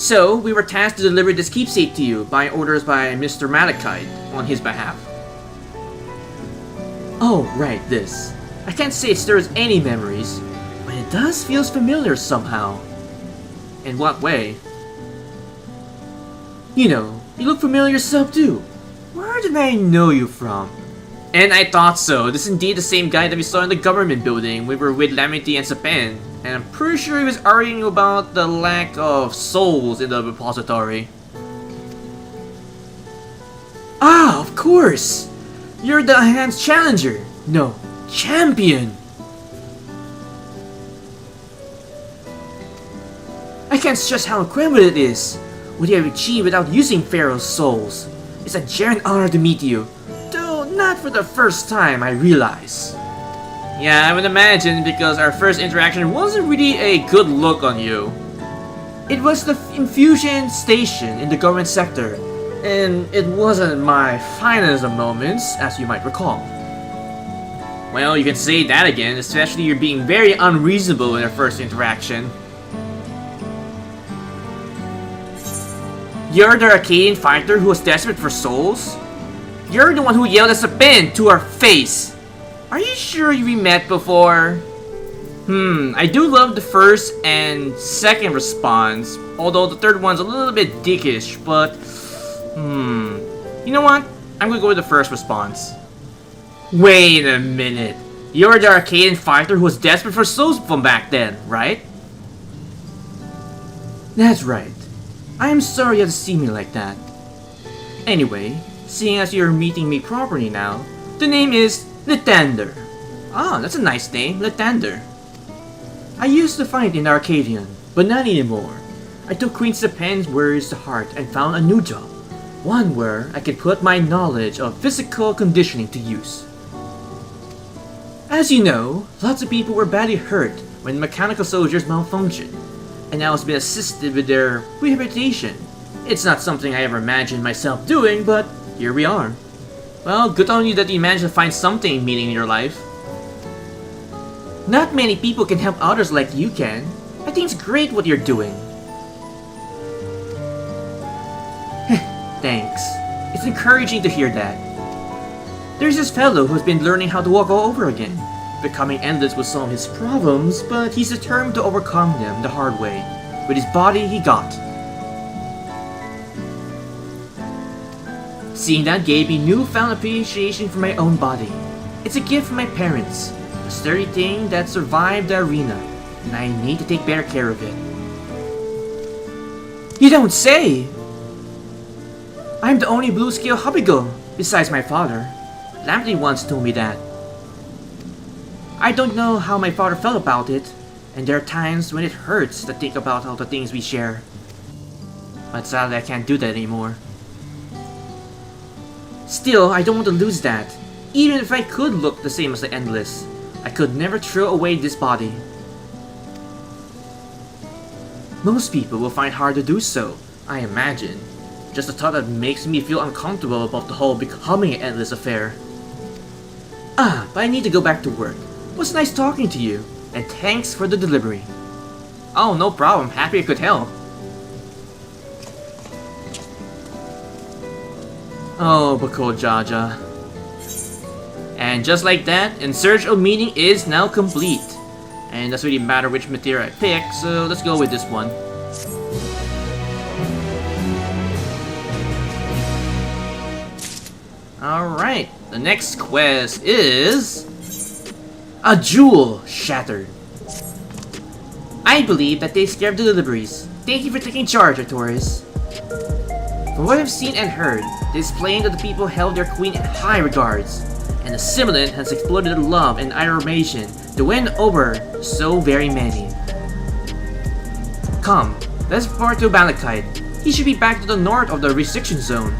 So, we were tasked to deliver this keepsake to you by orders by Mr. Malachite on his behalf. Oh, right, this. I can't say it stirs any memories, but it does feel familiar somehow. In what way? You know, you look familiar yourself too. Where did I know you from? And I thought so. This is indeed the same guy that we saw in the government building. We were with Lamity and Sapan, and I'm pretty sure he was arguing about the lack of souls in the repository. Ah, of course! You're the enhanced challenger! No, champion! I can't stress how incredible it is what you have achieved without using Pharaoh's souls. It's a genuine honor to meet you, though not for the first time, I realize. Yeah, I would imagine, because our first interaction wasn't really a good look on you. It was the infusion station in the government sector, and it wasn't my finest of moments, as you might recall. Well, you can say that again, especially you're being very unreasonable in our first interaction. You're the Arcadian fighter who was desperate for souls? You're the one who yelled at Sapan to our face! Are you sure we met before? I do love the first and second response, although the third one's a little bit dickish, but... You know what? I'm gonna go with the first response. Wait a minute. You're the Arcadian fighter who was desperate for souls from back then, right? That's right. I am sorry you had to see me like that. Anyway, seeing as you're meeting me properly now, the name is Litander. Ah, that's a nice name, Litander. I used to fight in Arcadian, but not anymore. I took Queen Sapan's words to heart and found a new job. One where I could put my knowledge of physical conditioning to use. As you know, lots of people were badly hurt when mechanical soldiers malfunctioned, and I was being assisted with their rehabilitation. It's not something I ever imagined myself doing, but here we are. Well, good on you that you managed to find something meaning in your life. Not many people can help others like you can. I think it's great what you're doing. Thanks. It's encouraging to hear that. There's this fellow who's been learning how to walk all over again, becoming endless with some of his problems, but he's determined to overcome them the hard way. With his body, he got. Seeing that gave me newfound appreciation for my own body. It's a gift from my parents, a sturdy thing that survived the arena, and I need to take better care of it. You don't say! I'm the only blue-scale hobby girl, besides my father. Lamprey once told me that. I don't know how my father felt about it, and there are times when it hurts to think about all the things we share. But sadly I can't do that anymore. Still, I don't want to lose that. Even if I could look the same as the Endless, I could never throw away this body. Most people will find it hard to do so, I imagine. Just the thought that makes me feel uncomfortable about the whole becoming an Endless affair. Ah, but I need to go back to work. It was nice talking to you, and thanks for the delivery. Oh, no problem. Happy I could help. Oh, Bako Jaja. And just like that, In Search of Meaning is now complete. And it doesn't really matter which material I pick, so let's go with this one. Alright, the next quest is... A Jewel Shattered. I believe that they scared the deliveries. Thank you for taking charge, Artorias. From what I've seen and heard, it is plain that the people held their queen in high regards, and the simulant has exploded in love and adoration to win over so very many. Come, let's report to Malachite. He should be back to the north of the restriction zone.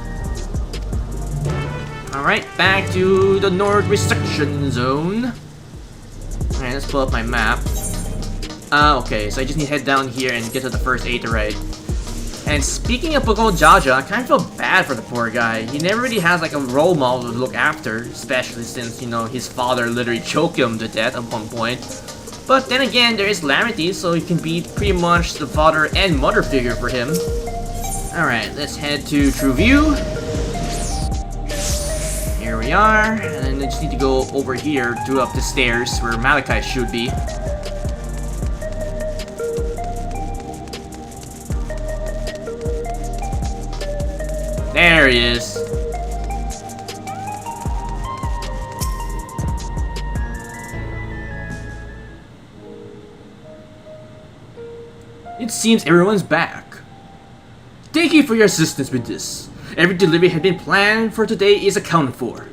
Alright, back to the north restriction zone. Alright, let's pull up my map. Okay, so I just need to head down here and get to the first Aetheryte. And speaking of Bako Jaja, I kind of feel bad for the poor guy. He never really has like a role model to look after, especially since, you know, his father literally choked him to death at one point. But then again, there is Laramity, so you can be pretty much the father and mother figure for him. Alright, let's head to True View. Here we are, and I just need to go over here to up the stairs where Malachi should be. There he is. It seems everyone's back. Thank you for your assistance with this. Every delivery had been planned for today is accounted for.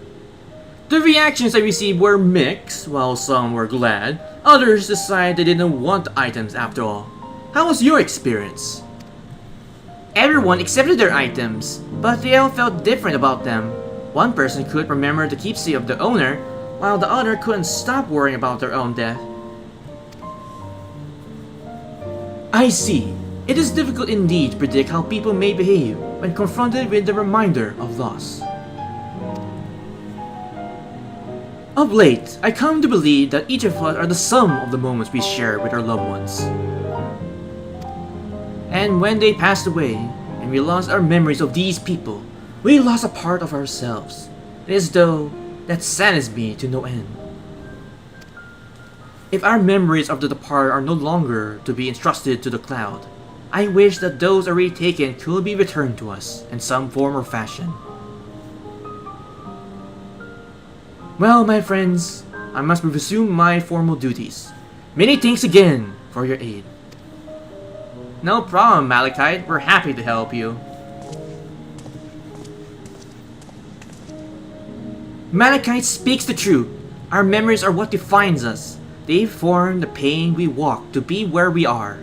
The reactions I received were mixed. While some were glad, others decided they didn't want the items after all. How was your experience? Everyone accepted their items, but they all felt different about them. One person could remember the keepsake of the owner, while the other couldn't stop worrying about their own death. I see. It is difficult indeed to predict how people may behave when confronted with the reminder of loss. Of late, I come to believe that each of us are the sum of the moments we share with our loved ones. And when they passed away, and we lost our memories of these people, we lost a part of ourselves. It is though that saddens me to no end. If our memories of the departed are no longer to be entrusted to the cloud, I wish that those already taken could be returned to us in some form or fashion. Well, my friends, I must resume my formal duties. Many thanks again for your aid. No problem, Malachite. We're happy to help you. Malachite speaks the truth. Our memories are what defines us. They form the pain we walk to be where we are.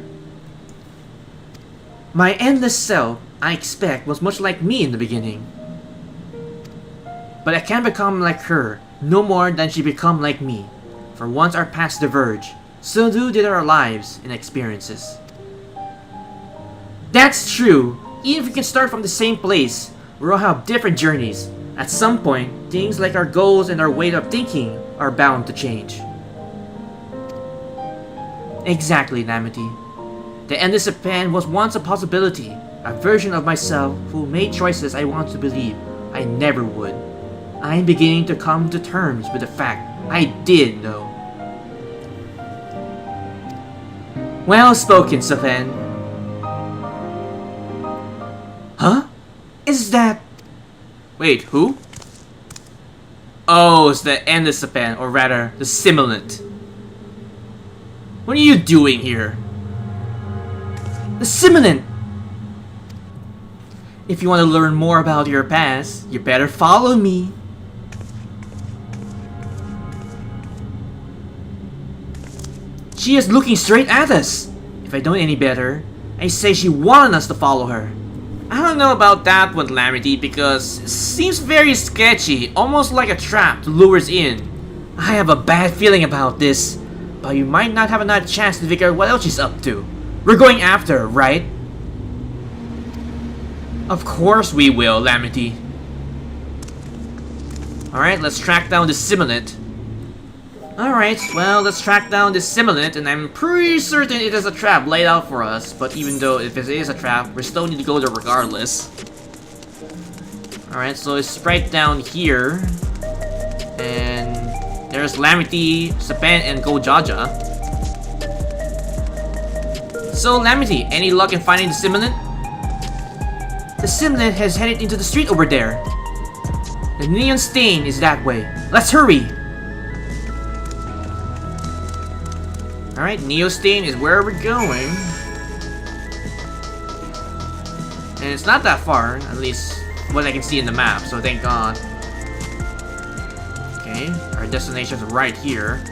My endless self, I expect, was much like me in the beginning. But I can't become like her, no more than she become like me. For once our paths diverge, so did our lives and experiences. That's true. Even if we can start from the same place, we all have different journeys. At some point, things like our goals and our way of thinking are bound to change. Exactly, Namity. The endless Japan was once a possibility, a version of myself who made choices I want to believe I never would. I'm beginning to come to terms with the fact I did know. Well spoken, Safan. Huh? Is that... Wait, who? Oh, it's the endless Japan, or rather, the simulant. What are you doing here? The simulant! If you want to learn more about your past, you better follow me. She is looking straight at us. If I don't know any better, I say she wanted us to follow her. I don't know about that one, Laramity, because it seems very sketchy, almost like a trap to lure us in. I have a bad feeling about this, but you might not have another chance to figure out what else she's up to. We're going after her, right? Of course we will, Laramity. Alright, let's track down the simulant. Alright, well, let's track down this simulant, and I'm pretty certain it is a trap laid out for us. But even though if it is a trap, we still need to go there regardless. Alright, so it's right down here. And there's Laramity, Sapan, and Gojaja. So, Laramity, any luck in finding the simulant? The simulant has headed into the street over there. The neon stain is that way. Let's hurry! Alright, Neo Stain is where we're going. And it's not that far, at least what I can see in the map, so thank God. Okay, our destination's right here.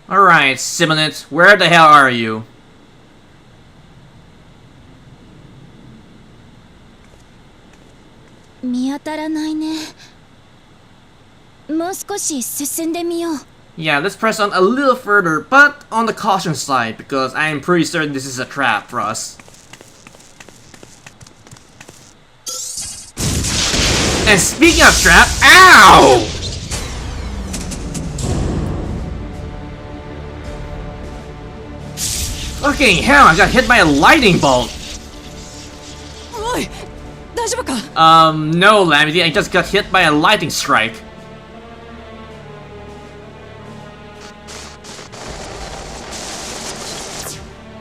Alright, Simulant, where the hell are you? 見当たらないね。もう少し進んでみよう。 Yeah, let's press on a little further, but on the caution side, because I am pretty certain this is a trap for us. And speaking of trap, ow! Fucking hell, I got hit by a lightning bolt. No, Lamity, I just got hit by a lightning strike.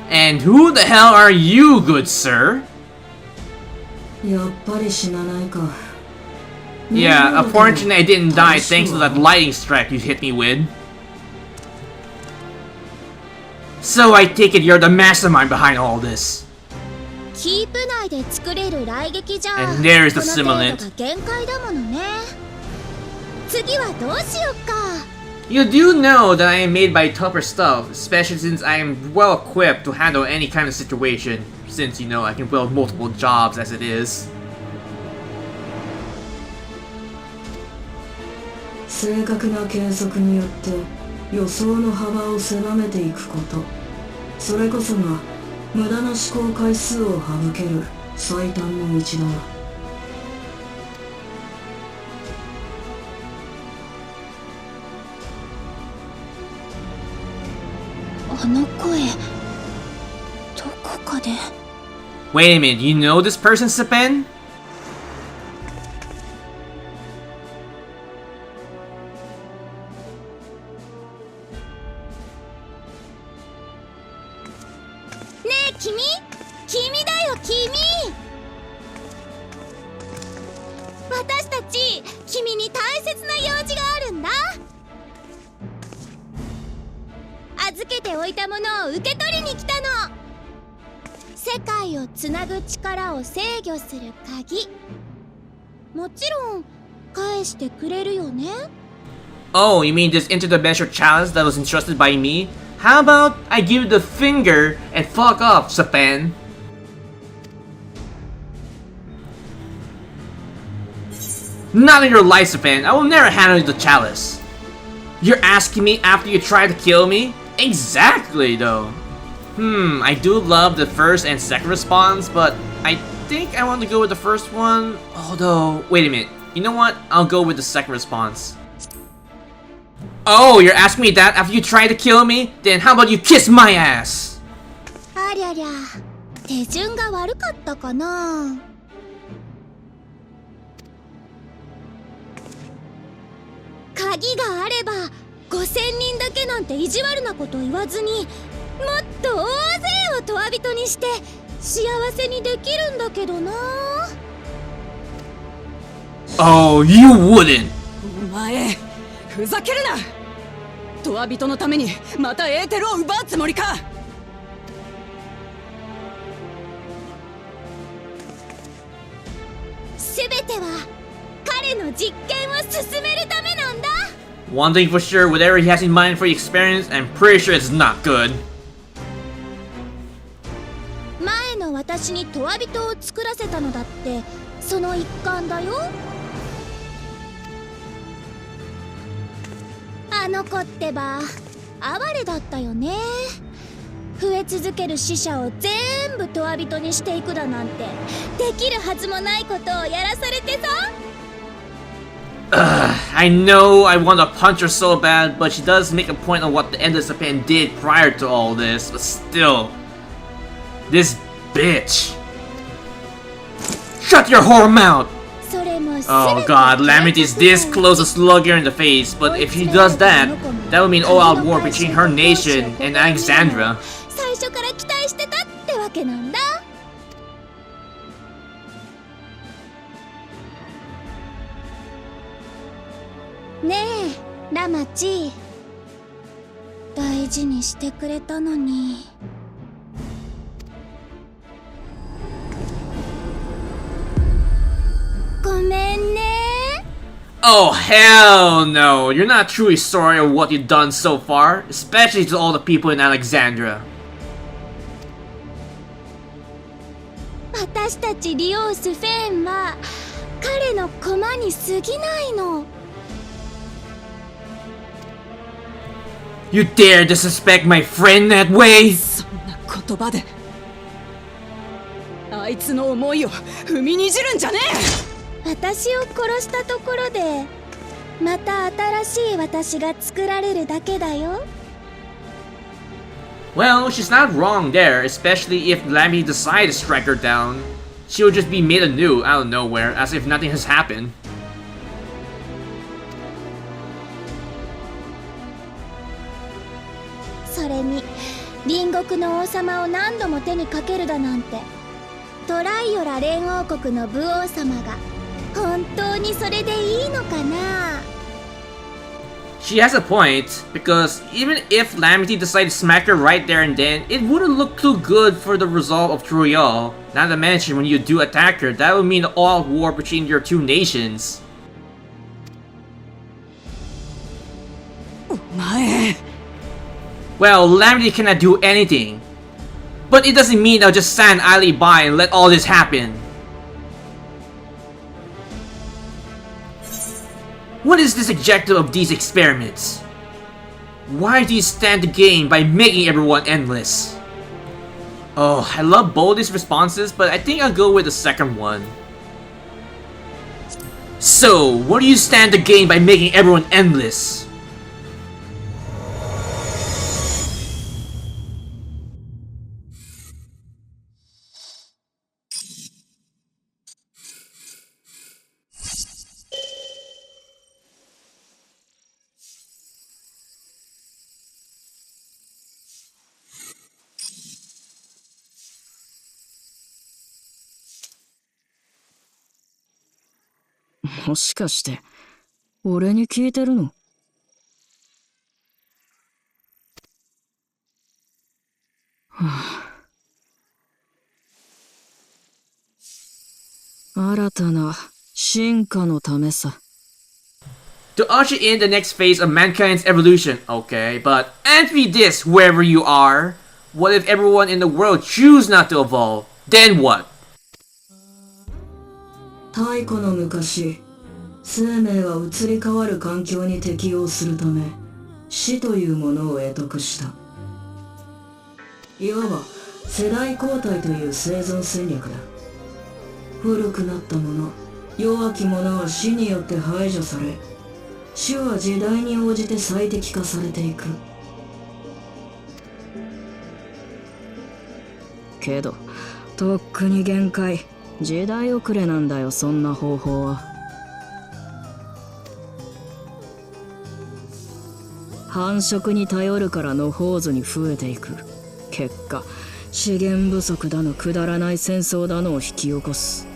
And who the hell are you, good sir? Yeah, unfortunately I didn't die thanks to that lightning strike you hit me with. So I take it you're the mastermind behind all this. And there is the simulant. You do know that I am made by tougher stuff, especially since I am well equipped to handle any kind of situation, since you know I can build multiple jobs as it is. 正確な計測によって予想の幅を狭めていくこと、それこそが無駄な思考回数を省ける最短の道だ。あの声、どこかで。Wait a minute, you know this person, Sapen? 君だよ、君。私たち、君に大切な用事があるんだ。預けておいたものを受け取りに来たの。世界をつなぐ力を制御する鍵。もちろん、返してくれるよね。Oh, you mean this interdimensional challenge that was entrusted by me? How about I give you the finger and fuck off, Sapan? Not in your life, Sapan. I will never handle the chalice. You're asking me after you tried to kill me? Exactly, though. I do love the first and second response, but I think I want to go with the first one. Although, wait a minute. You know what? I'll go with the second response. Oh, you're asking me that after you tried to kill me? Then how about you kiss my ass? ありゃりゃ、手順が悪かったかな。鍵があれば5000人だけなんて意地悪なこと言わずに、もっと大勢をトワ人にして幸せにできるんだけどな。Oh, you wouldn't. お前、ふざけるな。トワ人のためにまたエーテルを奪うつもりか。すべては彼の実験を進めるためなんだ。One thing for sure, whatever he has in mind for the experience, I'm pretty sure it's not good. 前の私にトワ人を作らせたのだってその一環だよ。あの子ってば哀れだったよね。増え続ける死者を全部トワ人にしていくだなんてできるはずもないことをやらされてさ。I know I want to punch her so bad, but she does make a point of what the end of Japan did prior to all this, but still. This bitch. Shut your whore mouth! Oh god, Lamity is this close to slug her in the face, but if she does that, that would mean all-out war between her nation and Alexandria. 最初から期待してたってわけなんだ。ねえ、ラマチ。大事にしてくれたのに。ごめんね。Oh hell no! You're not truly sorry of what you've done so far, especially to all the people in Alexandria. 私たちリオス・フェンは彼の駒に過ぎないの。You dare disrespect my friend that way? そんな言葉であいつの思いを踏みにじるんじゃねえ。私を殺したところでまた新しい私が作られるだけだよ。 Well, she's not wrong there, especially if Lammy decides to strike her down. She'll just be made anew out of nowhere, as if nothing has happened. それに隣国の王様を何度も手にかけるだなんて、トライオラ連王国の武王様が本当にそれでいいのかな。 She has a point, because even if Lamity decided to smack her right there and then, it wouldn't look too good for the resolve of Troyal. Not to mention, when you do attack her, that would mean an all-out war between your two nations. お前 Well, Lamity cannot do anything. But it doesn't mean I'll just stand idly by and let all this happen. What is this objective of these experiments? Why do you stand to gain by making everyone endless? Oh, I love both these responses, but I think I'll go with the second one. So, what do you stand to gain by making everyone endless?「もしかして俺に聞いてるの？」新たな進化のためさ。 To usher in the next phase of mankind's evolution. Okay, but answer this, whoever you are. What if everyone in the world choose not to evolve? Then what? 太古の昔、生命は移り変わる環境に適応するため、死というものを得得した。いわば世代交代という生存戦略だ。古くなったもの、弱き者は死によって排除され、種は時代に応じて最適化されていく。けど、とっくに限界。時代遅れなんだよ、そんな方法は。繁殖に頼るから野放図に増えていく。結果、資源不足だのくだらない戦争だのを引き起こす。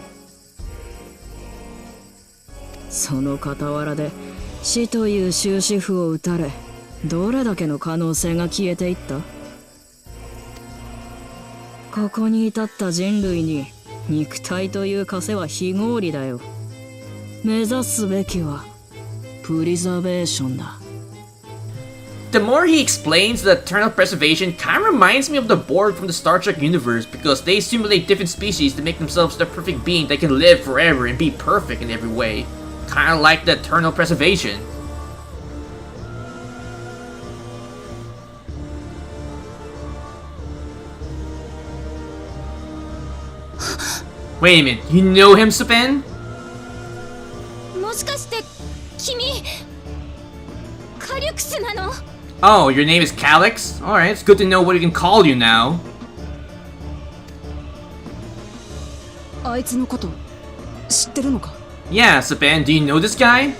その傍らで死という終止符を打たれ、どれだけの可能性が消えていった？ここに至った人類に肉体という枷は非合理だよ。目指すべきはプリザベーションだ。The more he explains, the eternal preservation kind of reminds me of the Borg from the Star Trek universe, because they simulate different species to make themselves the perfect being that can live forever and be perfect in every way. Kind of like the eternal preservation. Wait a minute, you know him, Sapen? もしかして君カリュクスなの？ Oh, your name is Calyx? Alright, it's good to know what we can call you now. あいつのこと知ってるのか？ Yeah, Sapen, do you know this guy?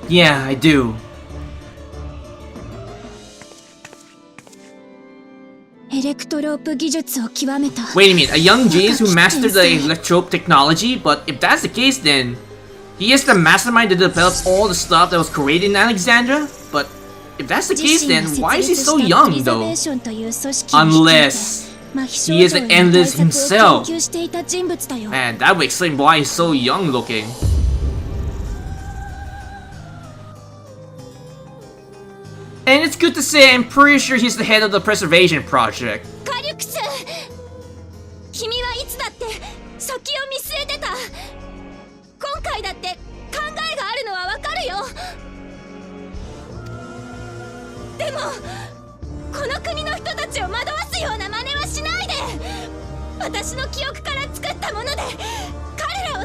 Yeah, I do. エレクトロープ技術を極めた。 Wait a minute, a young genius who mastered the electrope technology? But if that's the case, then he is the mastermind that developed all the stuff that was created in Alexandria? But if that's the case, then why is he so young, though? Unless he is an endless himself. Man, that would explain why he's so young looking. And it's good to say I'm pretty sure he's the head of the preservation project. カリュクス、君はいつだって先を見据えてた。今回だって考えがあるのはわかるよ。でもこの国の人たちを惑わすような真似はしないで。私の記憶から作ったもので彼らを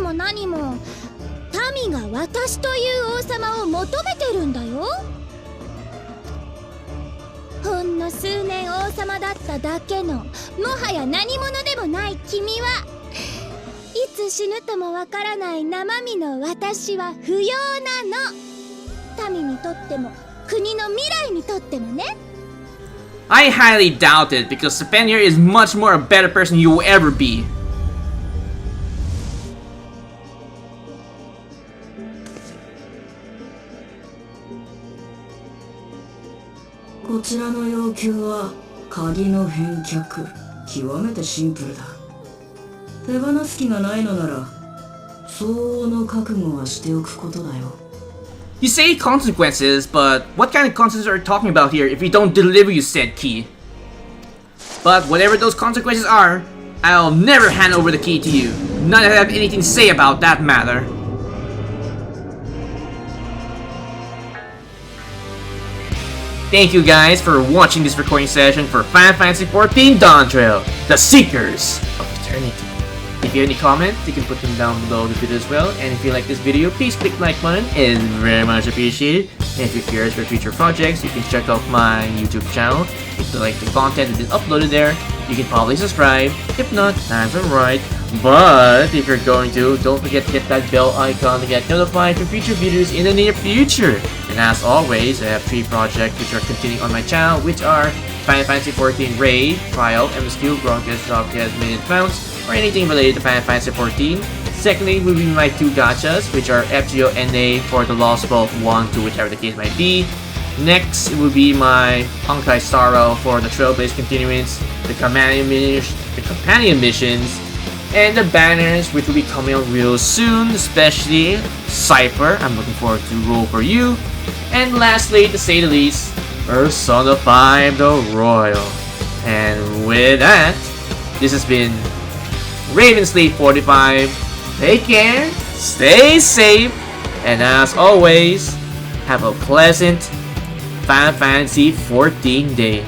も何も民が私という王様を求めてるんだよ。ほんの数年王様だっただけのもはや何者でもない君はいつ死ぬともわからない生身の私は不要なの。民にとっても国の未来にとってもね。 I highly doubt it, because Sepenya is much more a better person you will ever be. こちらの要求は鍵の返却。極めてシンプルだ。手放す気がないのなら相応の覚悟はしておくことだよ。 You say consequences, but what kind of consequences are you talking about here if you don't deliver you said key? But whatever those consequences are, I'll never hand over the key to you. Not that I have anything to say about that matter. Thank you guys for watching this recording session for Final Fantasy XIV Dawntrail, the Seekers of Eternity. If you have any comments, you can put them down below the video as well. And if you like this video, please click the like button. It's very much appreciated. And if you're curious for future projects, you can check out my YouTube channel. If you like the content that is uploaded there, you can probably subscribe. If not, that's alright. But if you're going to, don't forget to hit that bell icon to get notified for future videos in the near future. And as always, I have 3 projects which are continuing on my channel, which are Final Fantasy XIV Raid, Trial, MSQ, Broadcast, Dropcast, Minute Bounce, or anything related to Final Fantasy XIV. Secondly will be my 2 gachas, which are FGO NA for the Lost Vault 1, 2, whichever the case might be. Next will be my Honkai Sorrow for the Trailblaze Continuance, the companion missions, and the banners, which will be coming out real soon, especially Cypher. I'm looking forward to roll for you. And lastly, to say the least, Persona 5 the Royal. And with that, this has been Ravensleep 45. Take care, stay safe, and as always, have a pleasant Final Fantasy XIV day.